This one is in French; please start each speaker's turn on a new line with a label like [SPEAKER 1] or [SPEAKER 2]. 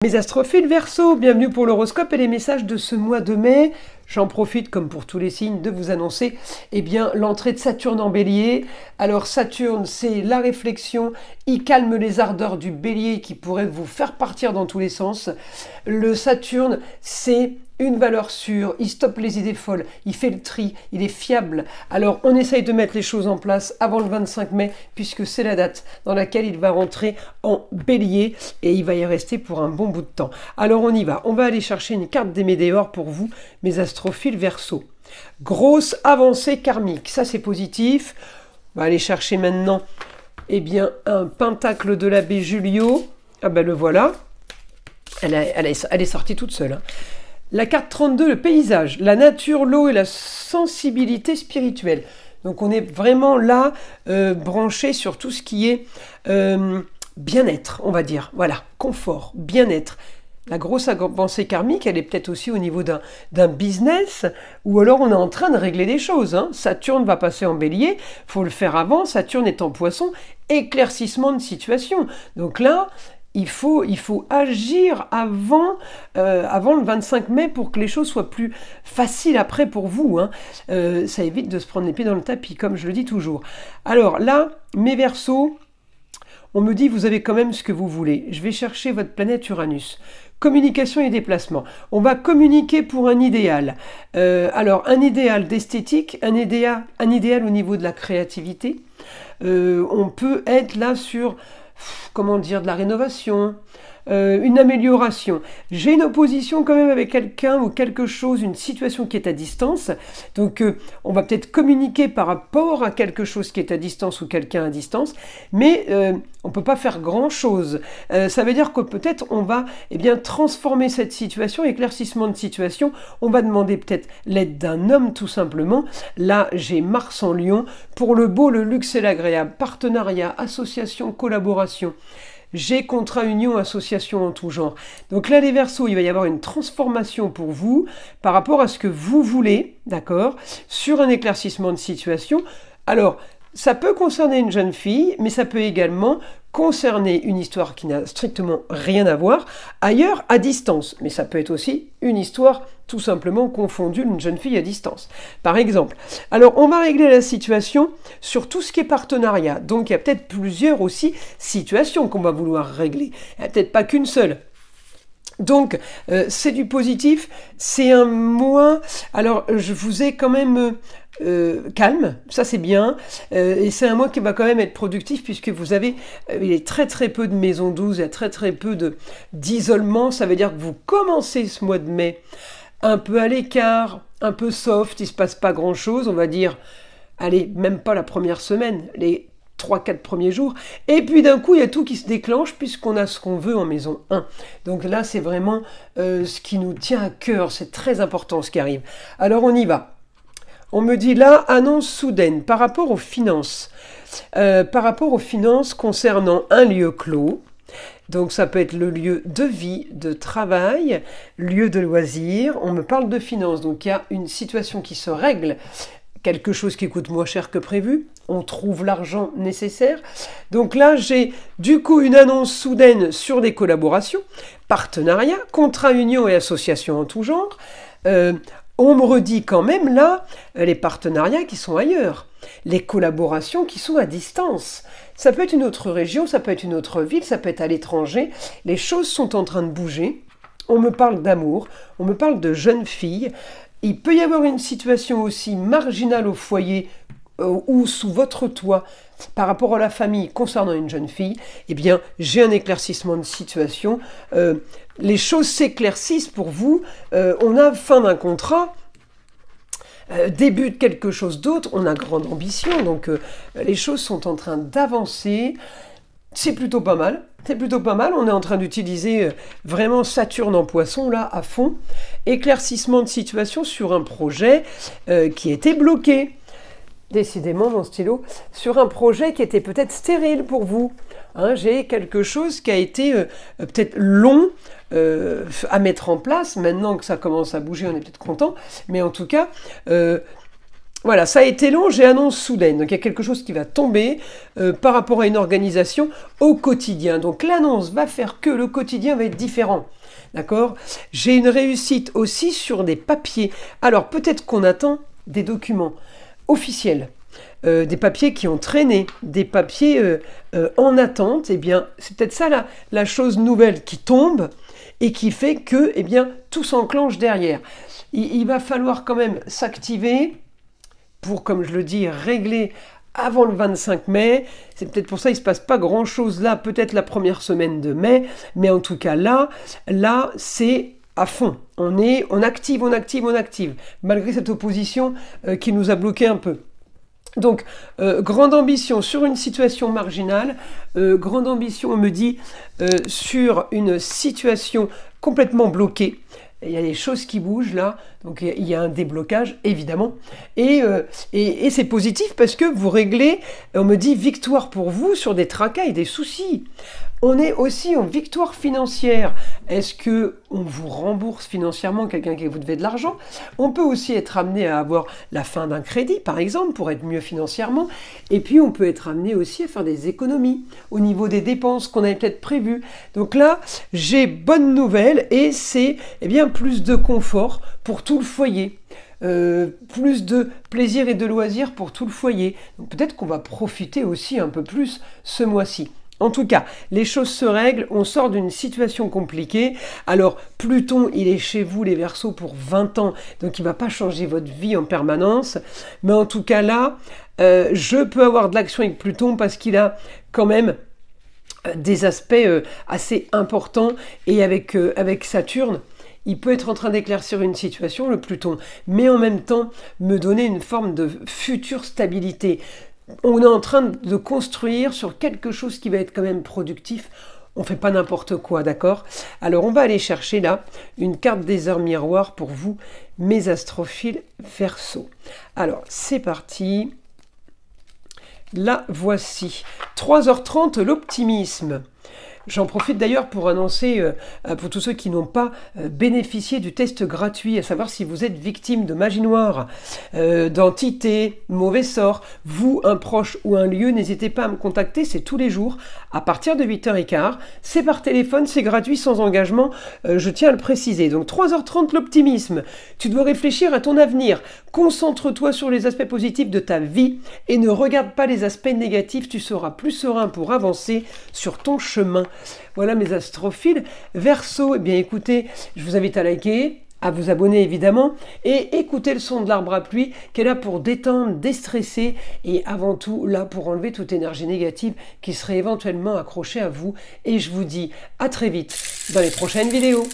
[SPEAKER 1] Mes astrophiles Verseau, bienvenue pour l'horoscope et les messages de ce mois de mai. J'en profite, comme pour tous les signes, de vous annoncer l'entrée de Saturne en Bélier. Alors Saturne, c'est la réflexion, il calme les ardeurs du Bélier qui pourraient vous faire partir dans tous les sens. Le Saturne, c'est une valeur sûre, il stoppe les idées folles, il fait le tri, il est fiable. Alors on essaye de mettre les choses en place avant le 25 mai, puisque c'est la date dans laquelle il va rentrer en Bélier et il va y rester pour un bon bout de temps. Alors on y va, on va aller chercher une carte des météores pour vous, mes astrophiles Verseau. Grosse avancée karmique, ça c'est positif. On va aller chercher maintenant un pentacle de l'abbé Julio. Ah ben le voilà, elle est sortie toute seule, hein. La carte 32, le paysage, la nature, l'eau et la sensibilité spirituelle. Donc on est vraiment là branché sur tout ce qui est bien-être, on va dire. Voilà, confort, bien-être. La grosse avancée karmique, elle est peut-être aussi au niveau d'un business, ou alors on est en train de régler des choses, hein. Saturne va passer en Bélier, il faut le faire avant, Saturne est en Poisson, éclaircissement de situation. Donc là, il faut agir avant le 25 mai pour que les choses soient plus faciles après pour vous, hein. Ça évite de se prendre les pieds dans le tapis, comme je le dis toujours. Alors là, mes Verseaux, on me dit vous avez quand même ce que vous voulez. Je vais chercher votre planète Uranus. Communication et déplacement. On va communiquer pour un idéal. Alors un idéal d'esthétique, un idéal au niveau de la créativité. On peut être là sur comment dire, de la rénovation, une amélioration. J'ai une opposition quand même avec quelqu'un ou quelque chose, une situation qui est à distance. Donc on va peut-être communiquer par rapport à quelque chose qui est à distance ou quelqu'un à distance, mais on ne peut pas faire grand-chose. Ça veut dire que peut-être on va transformer cette situation, éclaircissement de situation. On va demander peut-être l'aide d'un homme tout simplement. Là, j'ai Mars en Lion. Pour le beau, le luxe et l'agréable. Partenariat, association, collaboration. J'ai contrat, union, association en tout genre. Donc là, les Verseaux, il va y avoir une transformation pour vous par rapport à ce que vous voulez, d'accord, sur un éclaircissement de situation. Alors, ça peut concerner une jeune fille, mais ça peut également concerner une histoire qui n'a strictement rien à voir ailleurs, à distance. Mais ça peut être aussi une histoire tout simplement confondue d'une jeune fille à distance, par exemple. Alors, on va régler la situation sur tout ce qui est partenariat. Donc, il y a peut-être plusieurs aussi situations qu'on va vouloir régler. Il n'y a peut-être pas qu'une seule. Donc, c'est du positif, c'est un mois. Alors, je vous ai quand même calme, ça c'est bien, et c'est un mois qui va quand même être productif puisque vous avez, il y a très très peu de maisons douces, il y a très très peu d'isolement. Ça veut dire que vous commencez ce mois de mai un peu à l'écart, un peu soft, il ne se passe pas grand chose, on va dire, allez, même pas la première semaine, les 3-4 premiers jours, et puis d'un coup il y a tout qui se déclenche puisqu'on a ce qu'on veut en maison 1. Donc là c'est vraiment ce qui nous tient à cœur, c'est très important ce qui arrive. Alors on y va. On me dit là, annonce soudaine par rapport aux finances. Par rapport aux finances concernant un lieu clos. Donc ça peut être le lieu de vie, de travail, lieu de loisir. On me parle de finances, donc il y a une situation qui se règle. Quelque chose qui coûte moins cher que prévu. On trouve l'argent nécessaire. Donc là, j'ai du coup une annonce soudaine sur des collaborations, partenariats, contrats, unions et associations en tout genre. On me redit quand même là les partenariats qui sont ailleurs, les collaborations qui sont à distance. Ça peut être une autre région, ça peut être une autre ville, ça peut être à l'étranger. Les choses sont en train de bouger. On me parle d'amour, on me parle de jeunes filles. Il peut y avoir une situation aussi marginale au foyer ou sous votre toit par rapport à la famille concernant une jeune fille. Eh bien, j'ai un éclaircissement de situation. Les choses s'éclaircissent pour vous. On a fin d'un contrat, début de quelque chose d'autre. On a grande ambition, donc les choses sont en train d'avancer. C'est plutôt pas mal. C'est plutôt pas mal. On est en train d'utiliser vraiment Saturne en Poisson là à fond. Éclaircissement de situation sur un projet qui était bloqué. Décidément, mon stylo, sur un projet qui était peut-être stérile pour vous. Hein, j'ai quelque chose qui a été peut-être long à mettre en place. Maintenant que ça commence à bouger, on est peut-être content. Mais en tout cas, Voilà, ça a été long, j'ai annonce soudaine. Donc il y a quelque chose qui va tomber par rapport à une organisation au quotidien. Donc l'annonce va faire que le quotidien va être différent. D'accord? J'ai une réussite aussi sur des papiers. Alors peut-être qu'on attend des documents officiels, des papiers qui ont traîné, des papiers en attente. Eh bien, c'est peut-être ça la chose nouvelle qui tombe et qui fait que eh bien, tout s'enclenche derrière. Il va falloir quand même s'activer pour, comme je le dis, régler avant le 25 mai. C'est peut-être pour ça qu'il ne se passe pas grand-chose là, peut-être la première semaine de mai, mais en tout cas là c'est à fond. On active, malgré cette opposition qui nous a bloqué un peu. Donc, grande ambition sur une situation marginale, grande ambition, on me dit, sur une situation complètement bloquée. Il y a des choses qui bougent là, donc il y a un déblocage évidemment, et c'est positif parce que vous réglez, on me dit victoire pour vous sur des tracas et des soucis. On est aussi en victoire financière. Est-ce que on vous rembourse financièrement quelqu'un qui vous devait de l'argent? On peut aussi être amené à avoir la fin d'un crédit, par exemple, pour être mieux financièrement. Et puis, on peut être amené aussi à faire des économies au niveau des dépenses qu'on avait peut-être prévues. Donc là, j'ai bonne nouvelle et c'est bien plus de confort pour tout le foyer. Plus de plaisir et de loisirs pour tout le foyer. Donc peut-être qu'on va profiter aussi un peu plus ce mois-ci. En tout cas, les choses se règlent, on sort d'une situation compliquée. Alors, Pluton, il est chez vous, les Verseaux, pour 20 ans, donc il ne va pas changer votre vie en permanence. Mais en tout cas, là, je peux avoir de l'action avec Pluton parce qu'il a quand même des aspects assez importants. Et avec Saturne, il peut être en train d'éclaircir une situation, le Pluton, mais en même temps, me donner une forme de future stabilité. On est en train de construire sur quelque chose qui va être quand même productif. On ne fait pas n'importe quoi, d'accord? Alors, on va aller chercher là une carte des heures miroirs pour vous, mes astrophiles Verseaux. Alors, c'est parti. La voici. 3h30, l'optimisme. J'en profite d'ailleurs pour annoncer, pour tous ceux qui n'ont pas bénéficié du test gratuit, à savoir si vous êtes victime de magie noire, d'entité, mauvais sort, vous, un proche ou un lieu, n'hésitez pas à me contacter, c'est tous les jours, à partir de 8h15, c'est par téléphone, c'est gratuit, sans engagement, je tiens à le préciser. Donc 3h30, l'optimisme, tu dois réfléchir à ton avenir, concentre-toi sur les aspects positifs de ta vie et ne regarde pas les aspects négatifs, tu seras plus serein pour avancer sur ton chemin. Voilà mes astrophiles Verseaux. Eh bien écoutez, je vous invite à liker, à vous abonner évidemment et écouter le son de l'arbre à pluie qui est là pour détendre, déstresser et avant tout là pour enlever toute énergie négative qui serait éventuellement accrochée à vous. Et je vous dis à très vite dans les prochaines vidéos.